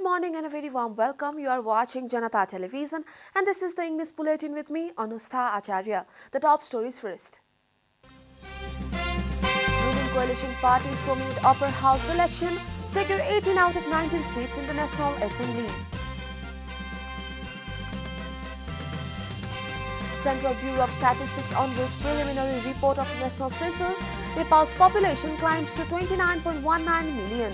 morning and a very warm welcome. You are watching Janata Television and this is the English Bulletin with me, Anustha Acharya. The top stories first. Ruling coalition parties dominate upper house election, secure 18 out of 19 seats in the National Assembly. Central Bureau of Statistics unveils preliminary report of national census. Nepal's population climbs to 29.19 million.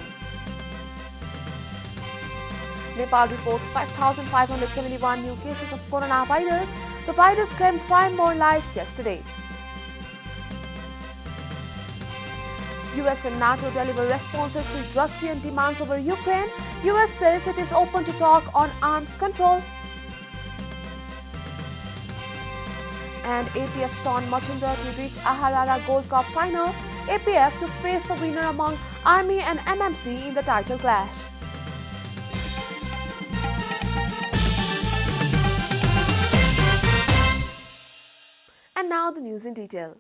Nepal reports 5,571 new cases of coronavirus. The virus claimed 5 more lives yesterday. US and NATO deliver responses to Russian demands over Ukraine. US says it is open to talk on arms control. And APF stunned Machindra to reach Aharara Gold Cup final. APF to face the winner among Army and MMC in the title clash. And now the news in detail.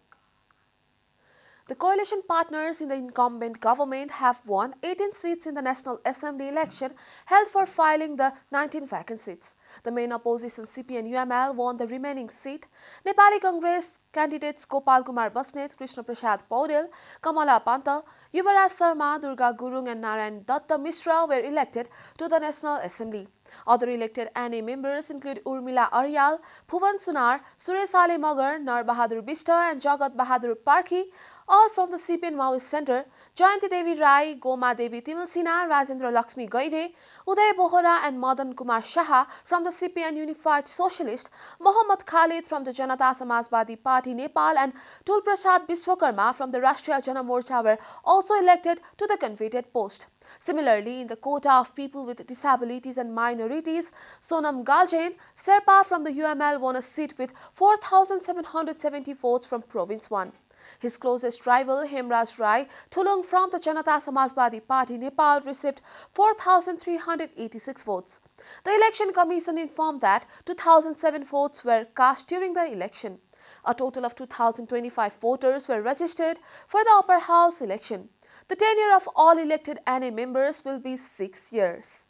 The coalition partners in the incumbent government have won 18 seats in the National Assembly election held for filing the 19 vacant seats. The main opposition CP and UML won the remaining seat. Nepali Congress candidates Gopal Kumar Basnet, Krishna Prasad Paudel, Kamala Panta, Yuvaraj Sharma, Durga Gurung and Narayan Datta Mishra were elected to the National Assembly. Other elected NA members include Urmila Aryal, Bhuvan Sunar, Suresh Ale Magar, Nar Bahadur Bishta and Jagat Bahadur Parkhi, all from the CP and Maoist Centre. Jayanti Devi Rai, Goma Devi Timilsina, Rajendra Lakshmi Gaide, Uday Bohra and Madan Kumar Shaha from the CP and Unified Socialist, Mohammad Khalid from the Janata Samajwadi Party Nepal and Tul Prasad Biswakarma from the Rashtriya Jana Morcha were also elected to the coveted post. Similarly, in the quota of people with disabilities and minorities, Sonam Galjain, Serpa from the UML won a seat with 4,770 votes from Province 1. His closest rival, Hemraj Rai Tulung from the Janata Samajwadi Party Nepal received 4,386 votes. The Election Commission informed that 2,007 votes were cast during the election. A total of 2,025 voters were registered for the upper house election. The tenure of all elected NA members will be 6 years.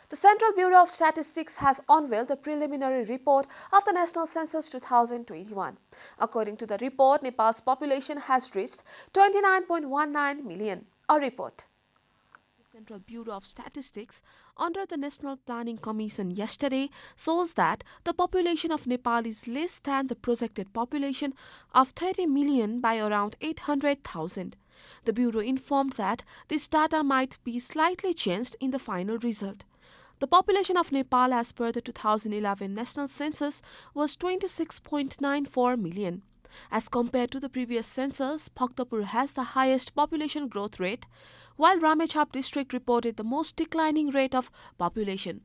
The Central Bureau of Statistics has unveiled the preliminary report of the National Census 2021. According to the report, Nepal's population has reached 29.19 million. A report. The Central Bureau of Statistics under the National Planning Commission yesterday shows that the population of Nepal is less than the projected population of 30 million by around 800,000. The Bureau informed that this data might be slightly changed in the final result. The population of Nepal as per the 2011 National Census was 26.94 million. As compared to the previous census, Bhaktapur has the highest population growth rate, while Ramechhap district reported the most declining rate of population.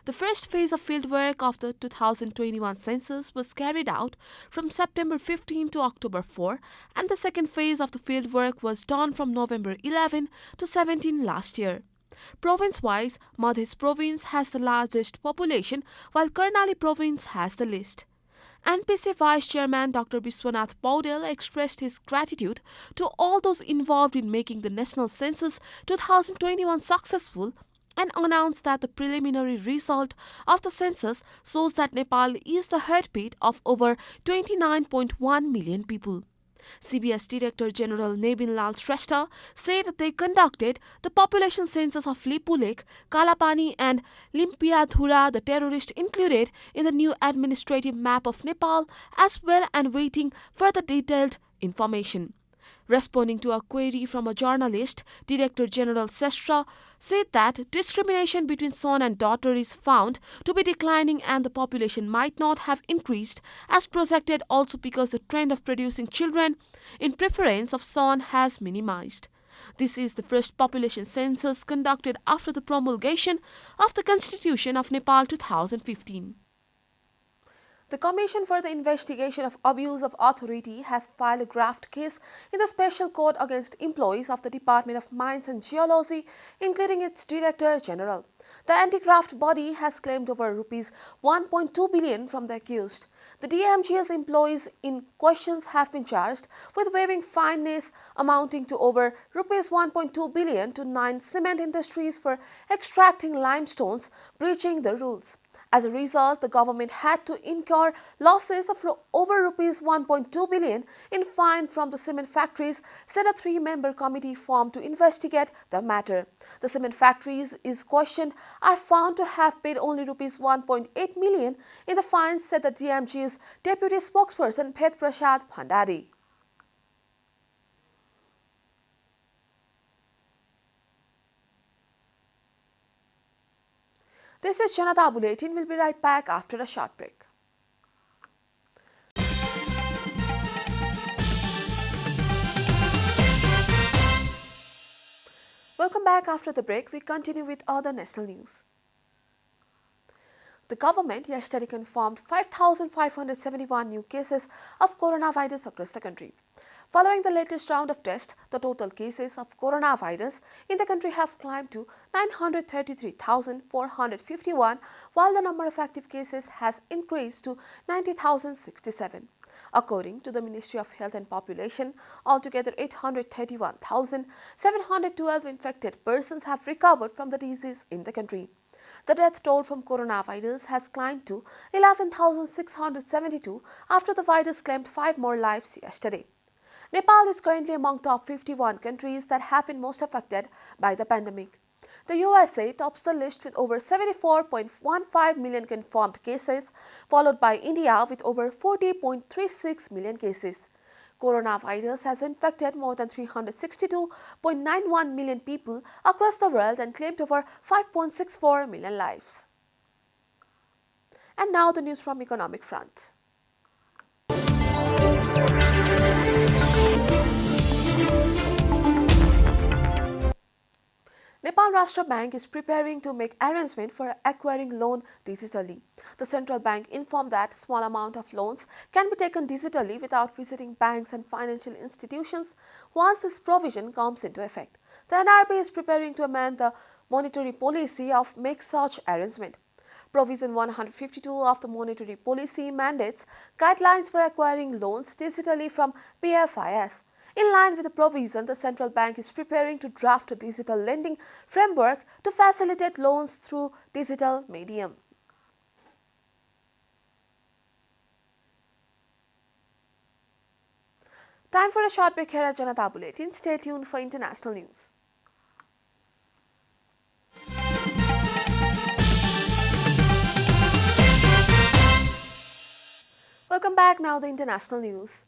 The first phase of fieldwork of the 2021 census was carried out from September 15 to October 4, and the second phase of the fieldwork was done from November 11 to 17 last year. Province-wise, Magh province has the largest population, while Karnali province has the least. NPC Vice Chairman Dr. Biswanath Paudel expressed his gratitude to all those involved in making the National Census 2021 successful and announced that the preliminary result of the census shows that Nepal is the heartbeat of over 29.1 million people. CBS Director General Nebin Lal Shrestha said they conducted the population census of Lipulek, Kalapani and Limpiadhura, the terrorist included in the new administrative map of Nepal, as well and waiting for the detailed information. Responding to a query from a journalist, Director General Shrestha said that discrimination between son and daughter is found to be declining and the population might not have increased as projected, also because the trend of producing children in preference of son has minimized. This is the first population census conducted after the promulgation of the Constitution of Nepal 2015. The Commission for the Investigation of Abuse of Authority has filed a graft case in the Special Court against employees of the Department of Mines and Geology, including its Director General. The anti-graft body has claimed over Rs 1.2 billion from the accused. The DMG's employees in questions have been charged with waiving fines amounting to over Rs 1.2 billion to 9 cement industries for extracting limestones, breaching the rules. As a result, the government had to incur losses of over Rs 1.2 billion in fine from the cement factories, said a three-member committee formed to investigate the matter. The cement factories is questioned are found to have paid only Rs 1.8 million in the fines, said the DMG's deputy spokesperson Bhed Prasad Bhandari. This is Janata Bulletin. We'll be right back after a short break. Welcome back after the break. We continue with other national news. The government yesterday confirmed 5,571 new cases of coronavirus across the country. Following the latest round of tests, the total cases of coronavirus in the country have climbed to 933,451, while the number of active cases has increased to 90,067. According to the Ministry of Health and Population, altogether 831,712 infected persons have recovered from the disease in the country. The death toll from coronavirus has climbed to 11,672 after the virus claimed 5 more lives yesterday. Nepal is currently among top 51 countries that have been most affected by the pandemic. The USA tops the list with over 74.15 million confirmed cases, followed by India with over 40.36 million cases. Coronavirus has infected more than 362.91 million people across the world and claimed over 5.64 million lives. And now the news from economic front. Nepal Rashtra Bank is preparing to make arrangement for acquiring loan digitally. The central bank informed that small amount of loans can be taken digitally without visiting banks and financial institutions once this provision comes into effect. The NRB is preparing to amend the monetary policy of make such arrangement. Provision 152 of the monetary policy mandates guidelines for acquiring loans digitally from PFIS. In line with the provision, the central bank is preparing to draft a digital lending framework to facilitate loans through digital medium. Time for a short break here at Janata Bulletin. Stay tuned for international news. Welcome back. Now the international news.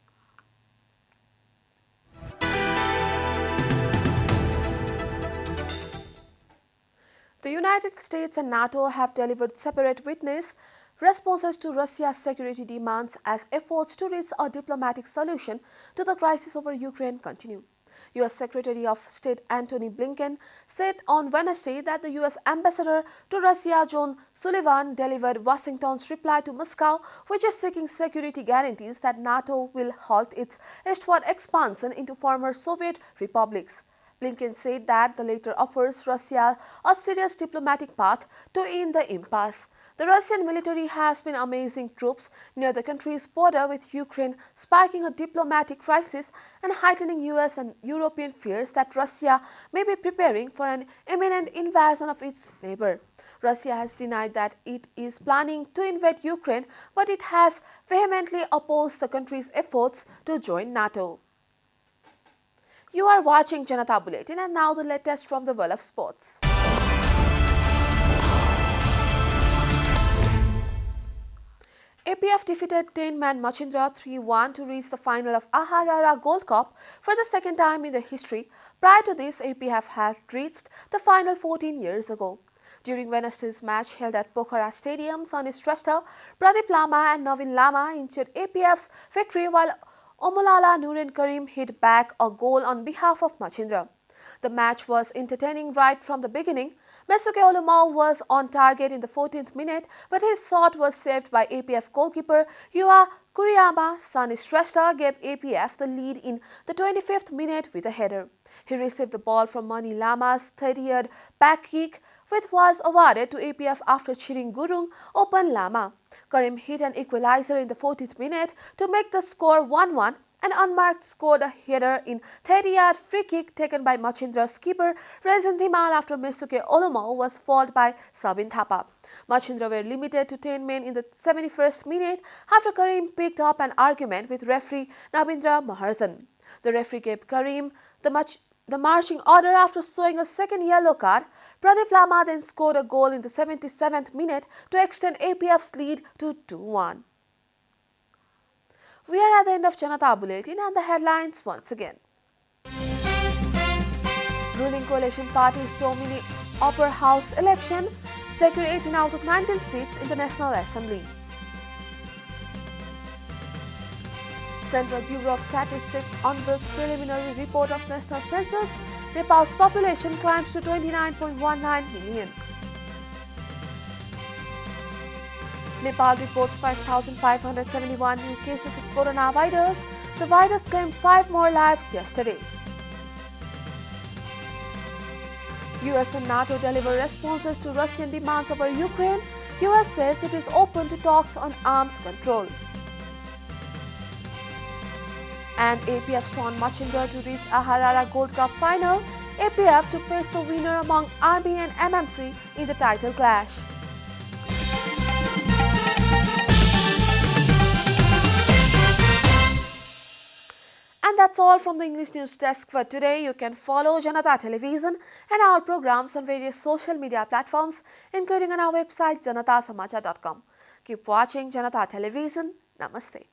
The United States and NATO have delivered separate witness responses to Russia's security demands as efforts to reach a diplomatic solution to the crisis over Ukraine continue. U.S. Secretary of State Antony Blinken said on Wednesday that the U.S. Ambassador to Russia, John Sullivan, delivered Washington's reply to Moscow, which is seeking security guarantees that NATO will halt its eastward expansion into former Soviet republics. Blinken said that the latter offers Russia a serious diplomatic path to end the impasse. The Russian military has been amassing troops near the country's border with Ukraine, sparking a diplomatic crisis and heightening US and European fears that Russia may be preparing for an imminent invasion of its neighbor. Russia has denied that it is planning to invade Ukraine, but it has vehemently opposed the country's efforts to join NATO. You are watching Janata Bulletin, and now the latest from the world of sports. APF defeated 10-man Machindra 3-1 to reach the final of Aharara Gold Cup for the second time in their history. Prior to this, APF had reached the final 14 years ago. During Wednesday's match held at Pokhara Stadium, Sunny Shrestha, Pradeep Lama and Navin Lama ensured APF's victory, while Omolala Nuren Karim hit back a goal on behalf of Machindra. The match was entertaining right from the beginning. Mesuke Olomou was on target in the 14th minute, but his shot was saved by APF goalkeeper Yua Kuriyama. Sunny Shrestha gave APF the lead in the 25th minute with a header. He received the ball from Mani Lama's 30th back kick, which was awarded to APF after cheering Gurung open Lama. Karim hit an equalizer in the 40th minute to make the score 1-1, and Unmarked scored a header in 30-yard free kick taken by Machindra's keeper Rezin Dhimal after Mesuke Olomo was fouled by Sabin Thapa. Machindra were limited to 10 men in the 71st minute after Karim picked up an argument with referee Nabindra Maharjan. The referee gave Karim the marching order after showing a second yellow card. Pradeep Lama then scored a goal in the 77th minute to extend APF's lead to 2-1. We are at the end of Janata Bulletin and the headlines once again. Ruling coalition parties dominate upper house election, secure 18 out of 19 seats in the National Assembly. Central Bureau of Statistics unveils preliminary report of national census. Nepal's population climbs to 29.19 million. Nepal reports 5,571 new cases of coronavirus. The virus claimed 5 more lives yesterday. US and NATO deliver responses to Russian demands over Ukraine. US says it is open to talks on arms control. And APF Son Machindra to reach a Harara Gold Cup final. APF to face the winner among RB and MMC in the title clash. And that's all from the English News Desk for today. You can follow Janata Television and our programs on various social media platforms, including on our website janatasamachar.com. Keep watching Janata Television. Namaste.